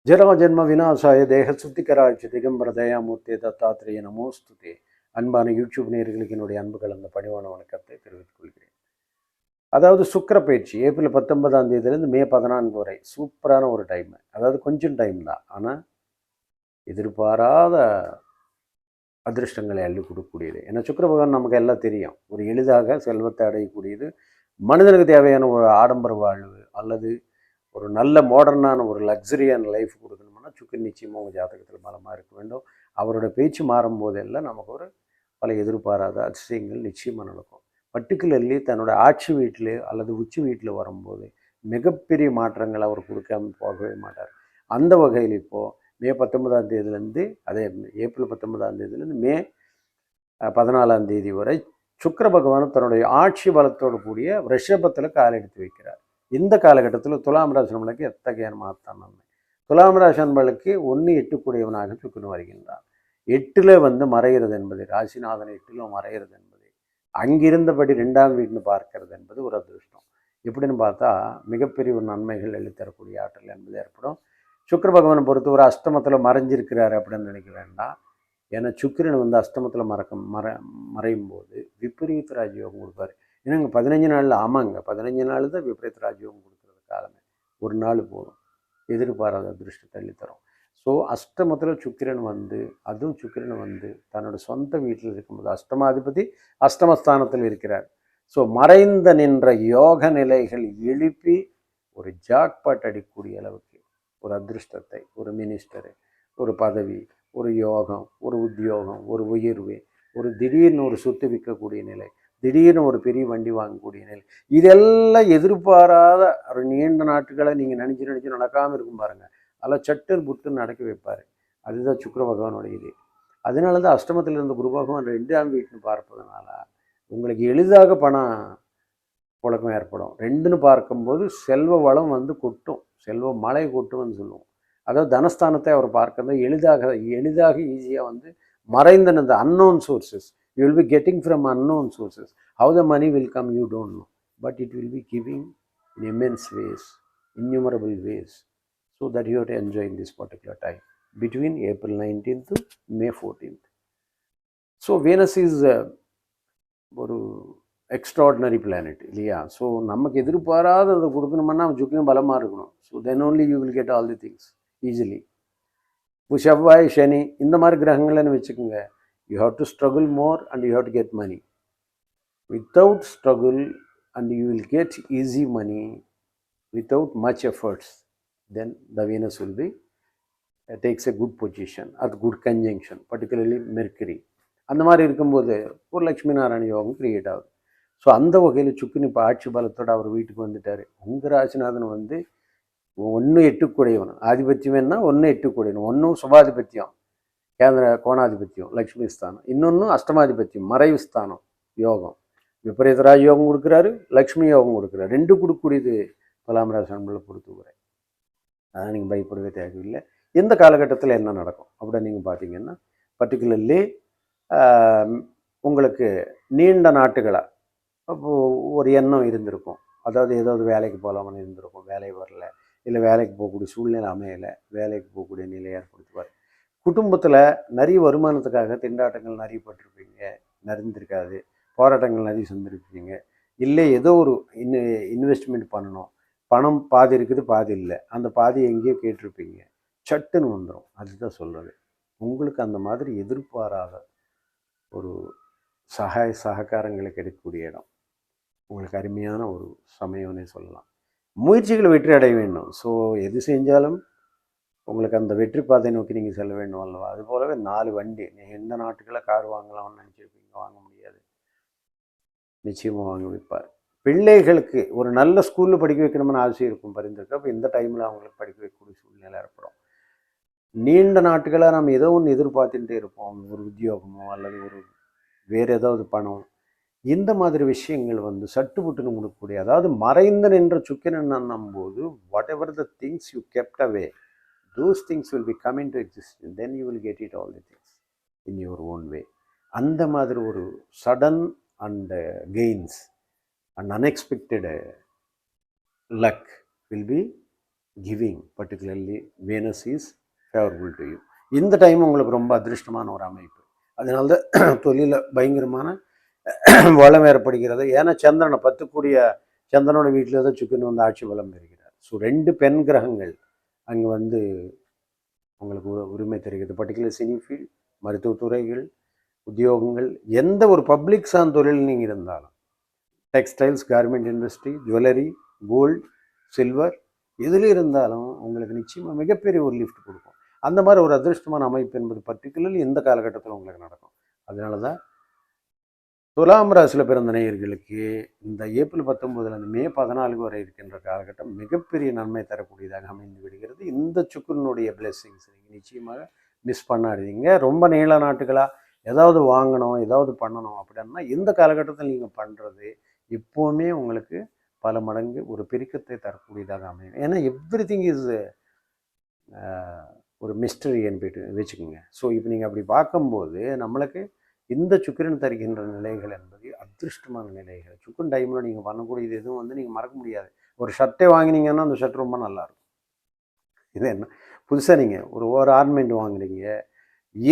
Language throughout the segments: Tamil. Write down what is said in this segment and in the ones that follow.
ஜராஜன்ம விநாசாய தேக சுத்திகராட்சி திகம்பர தயாமூர்த்தி தத்தாத்திரேய நமோஸ்துதே. அன்பான யூடியூப் நேயர்களுக்கு என்னுடைய அன்பு கலந்த பணிவான வணக்கத்தை தெரிவித்துக் கொள்கிறேன். அதாவது சுக்கிர பயிற்சி ஏப்ரல் 19ஆம் தேதியிலேருந்து மே 14 வரை சூப்பரான ஒரு டைம். அதாவது கொஞ்சம் டைம் தான், ஆனால் எதிர்பாராத அதிர்ஷ்டங்களை அள்ளி கொடுக்கக்கூடியது. ஏன்னா சுக்கிர பகவான் நமக்கு எல்லாம் தெரியும், ஒரு எளிதாக செல்வத்தை அடையக்கூடியது. மனிதனுக்கு தேவையான ஒரு ஆடம்பர வாழ்வு அல்லது ஒரு நல்ல மாடர்னான ஒரு லக்ஸரியான லைஃப் கொடுக்கணும்னா சுக்கிரன் நிச்சயமாக உங்கள் ஜாதகத்தில் பலமாக இருக்க வேண்டும். அவரோட பேச்சு மாறும்போதெல்லாம் நமக்கு ஒரு பல எதிர்பாராத அதிசயங்கள் நிச்சயமாக நடக்கும். பர்டிகுலர்லி தன்னோட ஆட்சி வீட்டில் அல்லது உச்சி வீட்டில் வரும்போது மிகப்பெரிய மாற்றங்கள் அவர் கொடுக்காம போகவே மாட்டார். அந்த வகையில் இப்போது மே 19ஆம் தேதியிலேருந்து, அதே ஏப்ரல் 19ஆம் தேதியிலேருந்து மே 14ஆம் தேதி வரை சுக்கிர பகவான் தன்னுடைய ஆட்சி பலத்தோடு கூடிய ரிஷபத்தில் கால் எடுத்து வைக்கிறார். இந்த காலகட்டத்தில் துலாம் ராசி நம்மளுக்கு எத்தகைய மாற்றம் நன்மை. துலாம் ராசி நண்பர்களுக்கு 1-8 கூடியவனாக சுக்கிரன் வருகின்றான். 8ல் மறைகிறது என்பது, ராசிநாதன் 8ல் மறைகிறது என்பது, அங்கிருந்தபடி 2ஆம் வீட்டுன்னு பார்க்கறது என்பது ஒரு அதிர்ஷ்டம். எப்படின்னு பார்த்தா மிகப்பெரிய ஒரு நன்மைகள் எழுத்தரக்கூடிய ஆற்றல் என்பது ஏற்படும். சுக்கிர பகவானை பொறுத்த ஒரு அஷ்டமத்தில் மறைஞ்சிருக்கிறாரு அப்படின்னு நினைக்க வேண்டாம். ஏன்னா சுக்கிரன் அஷ்டமத்தில் மறையும் போது விபரீத ராஜயோகம் கொடுப்பாரு. ஏன்னாங்க 15 நாளில், ஆமாங்க 15 நாள் தான் விபரீத ராஜயோகம் கொடுக்குறது காலமே. ஒரு நாள் போதும் எதிர்பாராத அதிர்ஷ்டத்தை அள்ளித்தரும். ஸோ அஷ்டமத்தில் சுக்கிரன் அதுவும் சுக்கிரன் தன்னோட சொந்த வீட்டில் இருக்கும்போது அஷ்டமாதிபதி அஷ்டமஸ்தானத்தில் இருக்கிறார். ஸோ மறைந்த நின்ற யோக நிலைகள் எழுப்பி ஒரு ஜாக்பாட் அடிக்கக்கூடிய அளவுக்கு ஒரு அதிர்ஷ்டத்தை, ஒரு மினிஸ்டரு, ஒரு பதவி, ஒரு யோகம், ஒரு உத்தியோகம், ஒரு உயர்வு, ஒரு திடீர்னு ஒரு சொத்து விற்கக்கூடிய நிலை, திடீர்னு ஒரு பெரிய வண்டி வாங்கக்கூடிய நிலை, இதெல்லாம் எதிர்பாராத ஒரு நீண்ட நாட்களை நீங்கள் நினச்சி நடக்காமல் இருக்கும் பாருங்கள். அதில் சட்டர் புட்டுன்னு நடக்க வைப்பார். அதுதான் சுக்கிர பகவானுடைய இது. அதனால தான் அஷ்டமத்தில் இருந்த குரு பகவான் 2ஆம் வீட்டுன்னு பார்ப்பதனால உங்களுக்கு எளிதாக பணம் புழக்கம் ஏற்படும். 2ன்னு பார்க்கும்போது செல்வ வளம் கொட்டும், செல்வ மழை கொட்டும்னு சொல்லுவோம். அதாவது தனஸ்தானத்தை அவர் பார்க்கறது எளிதாக ஈஸியாக மறைந்த அந்த unknown sources. You will be getting from unknown sources. How the money will come, you don't know. But it will be giving in immense ways, innumerable ways. So that you have to enjoy in this particular time, between April 19th to May 14th. So Venus is ஒரு எக்ஸ்ட்ராடினரி பிளானட் இல்லையா? ஸோ நமக்கு எதிர்பாராத அதை கொடுக்கணும்னா சுக்கிரன் பலமாக இருக்கணும். So then only you will get all the things easily. இப்போ செவ்வாய், சனி இந்த மாதிரி கிரகங்கள்னு வச்சுக்கோங்க, you have to struggle more and you have to get money. Without struggle and you will get easy money without much efforts, then the Venus will be takes a good position or good conjunction, particularly Mercury. அந்த மாதிரி இருக்கும்போது ஒரு லட்சுமி நாராயண யோகம் கிரியேட் ஆகுது. ஸோ அந்த வகையில் சுக்கிரன் இப்போ ஆட்சி பலத்தோடு அவர் வீட்டுக்கு வந்துட்டார். உங்கள் ராசிநாதன் 1-8 கூடையவன், ஆதிபத்தியம் என்ன 1-8 கூடையவன். 1 சுபாதிபத்தியம், கேந்திர கோணாதிபத்தியம் லக்ஷ்மி ஸ்தானம், இன்னொன்று அஷ்டமாதிபத்தியம் மறைவு ஸ்தானம் யோகம். விபரீத ராஜ யோகம் கொடுக்குறாரு, லக்ஷ்மி யோகம் கொடுக்குறாரு. 2 கொடுக்கக்கூடியது துலாம் ராசி நண்பர்களை பொறுத்தவரை. அதான் நீங்கள் பயப்படவே தேவையில்லை. எந்த காலகட்டத்தில் என்ன நடக்கும் அப்படின்னு நீங்கள் பார்த்தீங்கன்னா, பர்டிகுலர்லி உங்களுக்கு நீண்ட நாட்டுகளாக அப்போது ஒரு எண்ணம் இருந்திருக்கும். அதாவது ஏதாவது வேலைக்கு போகலாம்னு இருந்திருக்கும், வேலை வரல, இல்லை வேலைக்கு போகக்கூடிய சூழ்நிலை அமையலை, வேலைக்கு போகக்கூடிய நிலையை ஏற்படுத்துவார். குடும்பத்தில் நிறைய வருமானத்துக்காக திண்டாட்டங்கள் நிறைய பட்டிருப்பீங்க, நிறைந்திருக்காது, போராட்டங்கள் நிறைய செஞ்சுருப்பீங்க. இல்லை ஏதோ ஒரு இன்வெஸ்ட்மெண்ட் பண்ணணும், பணம் பாதி இருக்குது பாதி இல்லை, அந்த பாதி எங்கேயோ கேட்டிருப்பீங்க, சட்டுன்னு வந்துடும். அதுதான் சொல்கிறது. உங்களுக்கு அந்த மாதிரி எதிர்பாராத ஒரு சககாரங்களை கிடைக்கக்கூடிய இடம், உங்களுக்கு அருமையான ஒரு சமயம்னே சொல்லலாம். முயற்சிகளை வெற்றி அடைய வேண்டும். ஸோ எது செஞ்சாலும் உங்களுக்கு அந்த வெற்றி பாதை நோக்கி நீங்கள் செல்ல வேண்டும் அல்லவா? அது போலவே 4 வண்டி, நீங்கள் எந்த நாட்டுக்கெல்லாம் கார் வாங்கலாம்னு நினச்சிருப்பீங்க, வாங்க முடியாது, நிச்சயமாக வாங்க வைப்பார். பிள்ளைகளுக்கு ஒரு நல்ல ஸ்கூலில் படிக்க வைக்கணும்னு ஆசை இருக்கும், பரிந்துருக்கு. அப்போ இந்த டைமில் அவங்களுக்கு படிக்க வைக்கக்கூடிய சூழ்நிலை ஏற்படும். நீண்ட நாட்டுகளாக நம்ம ஏதோ ஒன்று எதிர்பார்த்துட்டே இருப்போம், ஒரு உத்தியோகமோ அல்லது ஒரு வேறு ஏதாவது பணம், இந்த மாதிரி விஷயங்கள் சட்டுப்புட்டுன்னு கொடுக்கக்கூடிய, அதாவது மறைந்த நின்ற சுக்கிரன் நம்பும்போது whatever the things you kept away, those things will be coming to existence, then you will get it all the things in your own way. அந்த மாதிரி ஒரு sudden and gains and unexpected luck will be giving, particularly Venus is favorable to you. இந்த டைம் உங்களுக்கு ரொம்ப அதிர்ஷ்டமான ஒரு அமைப்பு. அதனால தான் தொழிலில் பயங்கரமான வளம் ஏற்படுகிறது. ஏன்னா சந்திரனை 10 கூடிய சந்திரனோட வீட்டில் தான் சுக்கிரன் வந்து ஆட்சி பலம் பெறுகிறார். ஸோ 2 பெண் கிரகங்கள் அங்கே வந்து உங்களுக்கு உரிமை தருகிறது. பர்டிகுலர் சினி ஃபீல்ட், மருத்துவத்துறைகள், உத்தியோகங்கள், எந்த ஒரு பப்ளிக் சார்ந்த தொழில் நீங்கள் இருந்தாலும், textiles, garment industry, jewellery, gold, silver, எதில் இருந்தாலும் உங்களுக்கு நிச்சயமாக மிகப்பெரிய ஒரு லிஃப்ட் கொடுக்கும். அந்த மாதிரி ஒரு அதிர்ஷ்டமான அமைப்பு என்பது பர்டிகுலர்லி இந்த காலகட்டத்தில் உங்களுக்கு நடக்கும். அதனால தான் துலாம் ராசியில் பிறந்த நேயர்களுக்கு இந்த ஏப்ரல் 19 மே 14 வரை இருக்கின்ற காலகட்டம் மிகப்பெரிய நன்மை தரக்கூடியதாக அமைந்து விடுகிறது. இந்த சுக்கிரனுடைய பிளெஸ்ஸிங்ஸ் நீங்கள் நிச்சயமாக மிஸ் பண்ணாதீங்க. ரொம்ப நீள நாட்டுகளாக ஏதாவது வாங்கணும், ஏதாவது பண்ணணும் அப்படின்னா இந்த காலகட்டத்தில் நீங்கள் பண்ணுறது எப்போவுமே உங்களுக்கு பல மடங்கு ஒரு பெருக்கத்தை தரக்கூடியதாக அமையும். ஏன்னா எவ்ரி திங் இஸ் ஒரு மிஸ்டரின்னு போய்ட்டு வச்சுக்கோங்க. ஸோ இப்போ நீங்கள் அப்படி பார்க்கும்போது நம்மளுக்கு இந்த சுக்கிரன் தருகின்ற நிலைகள் என்பது அதிர்ஷ்டமான நிலைகள். சுக்கிரன் டைமில் நீங்கள் பண்ணக்கூடியது எதுவும் வந்து நீங்கள் மறக்க முடியாது. ஒரு ஷர்ட்டே வாங்கினீங்கன்னா அந்த ஷர்ட் ரொம்ப நல்லாயிருக்கும். இது என்ன புதுசாக நீங்கள் ஒரு ஆர்னமெண்ட் வாங்குறீங்க,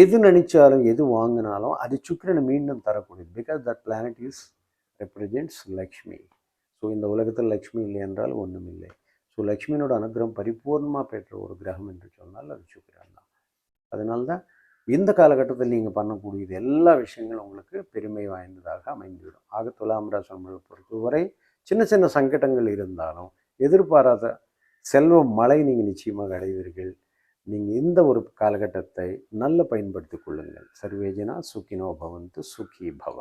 எது நினச்சாலும் எது வாங்கினாலும் அது சுக்கிரனை மீண்டும் தரக்கூடியது. Because that planet is represents Lakshmi. So இந்த உலகத்தில் லக்ஷ்மி இல்லை என்றால் ஒன்றும் இல்லை. ஸோ லக்ஷ்மியோட அனுகிரகம் பரிபூர்ணமாக பெற்ற ஒரு கிரகம் என்று சொன்னால் அது சுக்கிரன் தான். அதனால்தான் இந்த காலகட்டத்தில் நீங்கள் பண்ணக்கூடியது எல்லா விஷயங்களும் உங்களுக்கு பெருமை வாய்ந்ததாக அமைந்துவிடும். ஆக துலாம் ராசி பொறுத்தவரை சின்ன சின்ன சங்கடங்கள் இருந்தாலும் எதிர்பாராத செல்வ மழை நீங்கள் நிச்சயமாக அடைவீர்கள். நீங்கள் இந்த ஒரு காலகட்டத்தை நல்ல பயன்படுத்திக் கொள்ளுங்கள். சர்வேஜனா சுக்கினோ பவந்து, சுகி பவ.